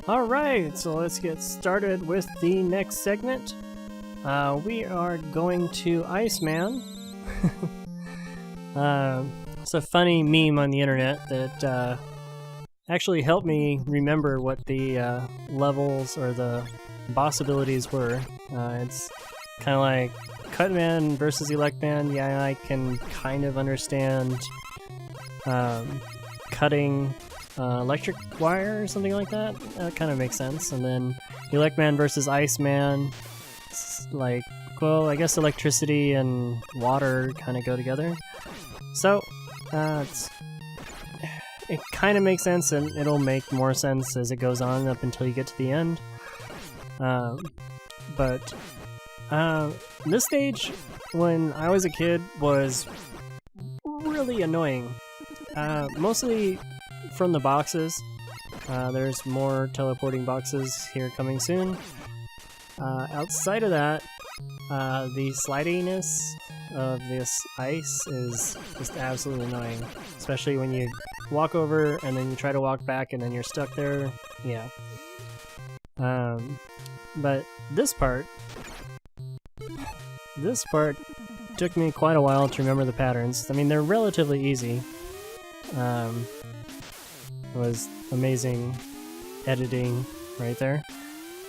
Alright, so let's get started with the next segment. We are going to Iceman. It's a funny meme on the internet that actually helped me remember what the levels or the boss abilities were. It's kind of like Cutman versus Electman. Yeah, I can kind of understand cutting electric wire or something like that. That kind of makes sense. And then Electman versus Iceman, like, well, I guess electricity and water kind of go together. So it kind of makes sense, and it'll make more sense as it goes on up until you get to the end. But this stage, when I was a kid, was really annoying. Mostly from the boxes. There's more teleporting boxes here coming soon. Outside of that, the slidiness of this ice is just absolutely annoying. Especially when you walk over and then you try to walk back and then you're stuck there. Yeah. But this part took me quite a while to remember the patterns. I mean, they're relatively easy. It was amazing editing right there.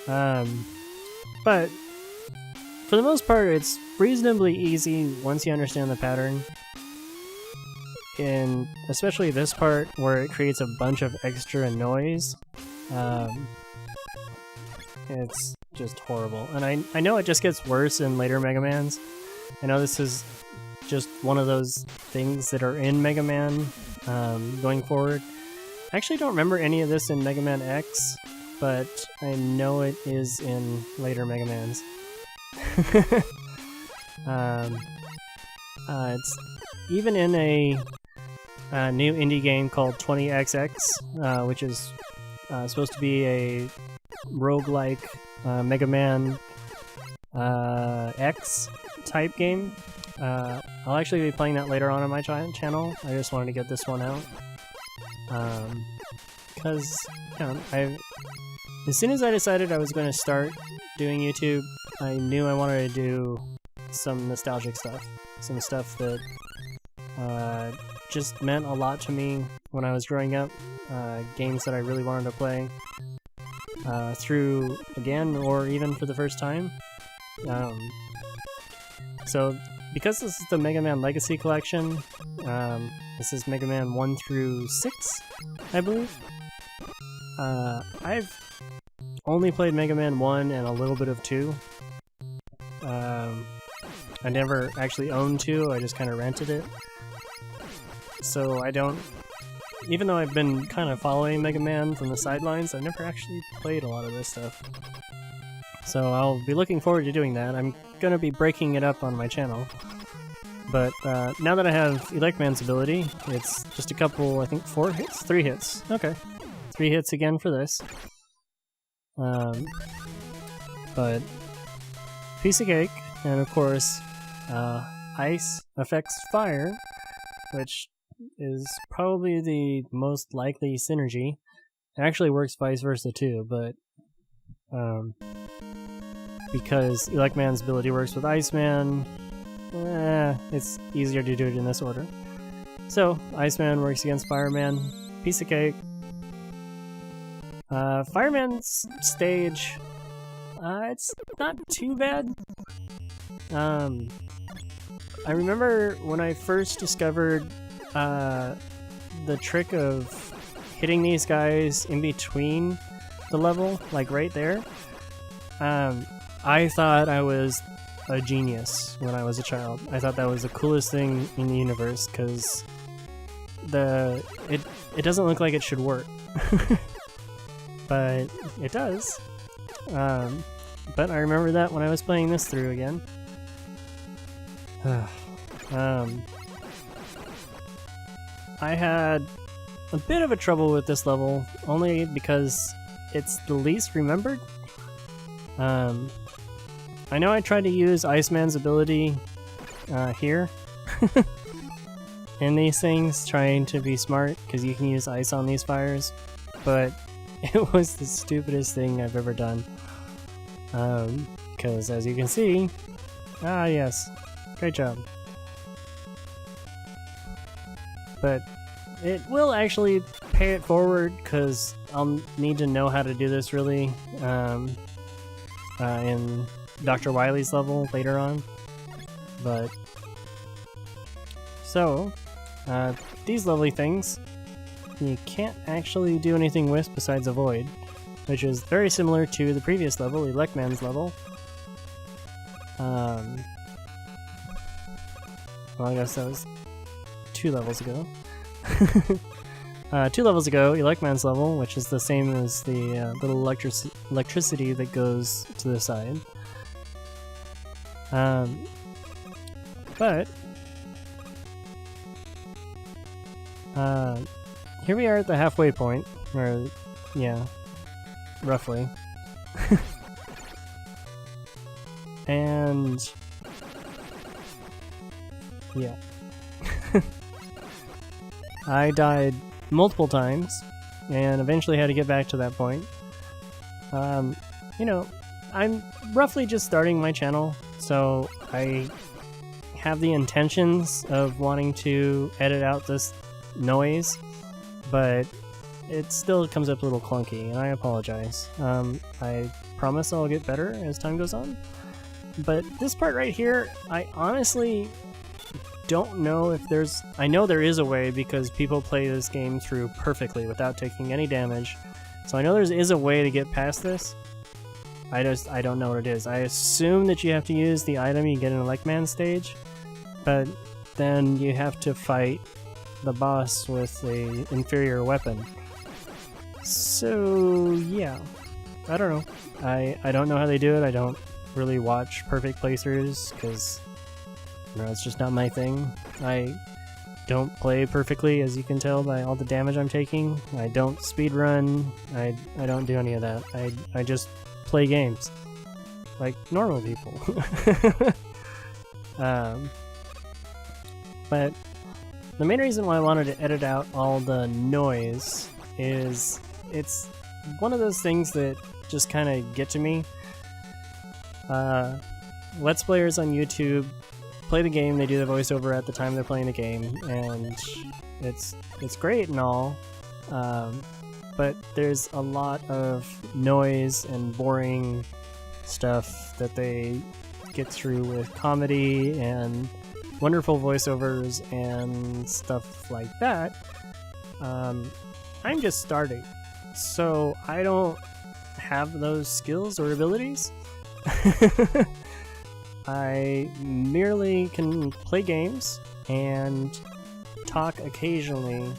But for the most part, it's reasonably easy once you understand the pattern. And especially this part where it creates a bunch of extra noise. It's just horrible. And I know it just gets worse in later Mega Mans. I know this is just one of those things that are in Mega Man going forward. I actually don't remember any of this in Mega Man X, but I know it is in later Mega Mans. It's even in a new indie game called 20XX, which is supposed to be a roguelike Mega Man X type game. I'll actually be playing that later on my channel. I just wanted to get this one out. Because, you know, as soon as I decided I was going to start doing YouTube, I knew I wanted to do some nostalgic stuff. Some stuff that just meant a lot to me when I was growing up. Games that I really wanted to play through again, or even for the first time. So, because this is the Mega Man Legacy Collection, this is Mega Man 1 through 6, I believe. I've only played Mega Man 1 and a little bit of 2. I never actually owned 2, I just kind of rented it. So I don't... Even though I've been kind of following Mega Man from the sidelines, I've never actually played a lot of this stuff. So I'll be looking forward to doing that. I'm gonna be breaking it up on my channel. But now that I have Electman's ability, it's just a couple, I think 4 hits? 3 hits. Okay. 3 hits again for this. But piece of cake, and of course, ice affects fire, which is probably the most likely synergy. It actually works vice versa too, but because Electman's ability works with Iceman, it's easier to do it in this order. So, Iceman works against Fireman. Piece of cake. Fireman's stage, it's not too bad. I remember when I first discovered the trick of hitting these guys in between the level, like right there. I thought I was a genius when I was a child. I thought that was the coolest thing in the universe, because it doesn't look like it should work. But it does. But I remember that when I was playing this through again. I had a bit of a trouble with this level, only because it's the least remembered. I know I tried to use Iceman's ability here in these things, trying to be smart, because you can use ice on these fires, but It was the stupidest thing I've ever done. Because as you can see, yes, great job. But it will actually pay it forward because I'll need to know how to do this really in Dr. Wily's level later on. But so these lovely things you can't actually do anything with besides avoid, which is very similar to the previous level, Electman's level. Well, I guess that was 2 levels ago. 2 levels ago, Electman's level, which is the same as the little electricity that goes to the side. But here we are at the halfway point, or yeah, roughly. And yeah. I died multiple times and eventually had to get back to that point. You know, I'm roughly just starting my channel, so I have the intentions of wanting to edit out this noise, but it still comes up a little clunky, and I apologize. I promise I'll get better as time goes on. But this part right here, I honestly don't know if there's... I know there is a way because people play this game through perfectly without taking any damage. So I know there is a way to get past this. I don't know what it is. I assume that you have to use the item you get in Electman stage, but then you have to fight the boss with a inferior weapon. So yeah, I don't know. I don't know how they do it. I don't really watch perfect playthroughs because it's just not my thing. I don't play perfectly, as you can tell by all the damage I'm taking. I don't speedrun. I don't do any of that. I just play games like normal people. But the main reason why I wanted to edit out all the noise is it's one of those things that just kind of get to me. Let's players on YouTube play the game, they do the voiceover at the time they're playing the game, and it's great and all, but there's a lot of noise and boring stuff that they get through with comedy and wonderful voiceovers and stuff like that. I'm just starting, so I don't have those skills or abilities. I merely can play games and talk occasionally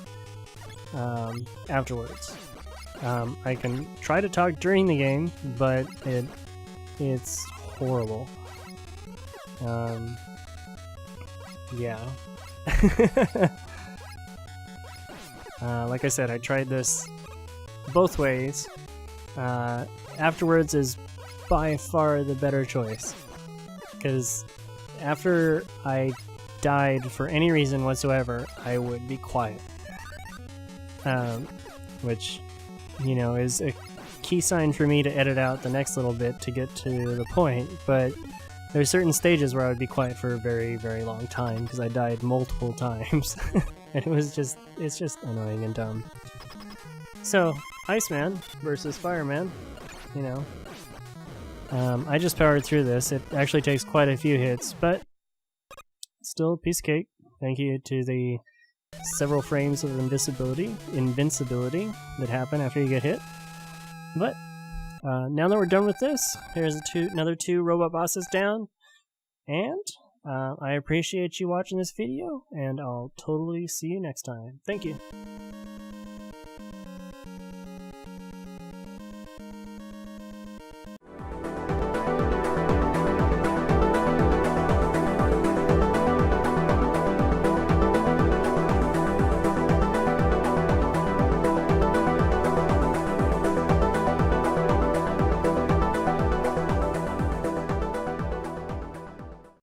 afterwards. I can try to talk during the game, but it's horrible. Yeah. Like I said, I tried this both ways. Afterwards is by far the better choice. Because after I died for any reason whatsoever, I would be quiet. Which, you know, is a key sign for me to edit out the next little bit to get to the point, but there's certain stages where I would be quiet for a very, very long time because I died multiple times. And it's just annoying and dumb. So, Iceman versus Fireman, you know. I just powered through this. It actually takes quite a few hits, but still a piece of cake. Thank you to the several frames of invincibility that happen after you get hit. But now that we're done with this, here's another 2 robot bosses down, and I appreciate you watching this video, and I'll totally see you next time. Thank you.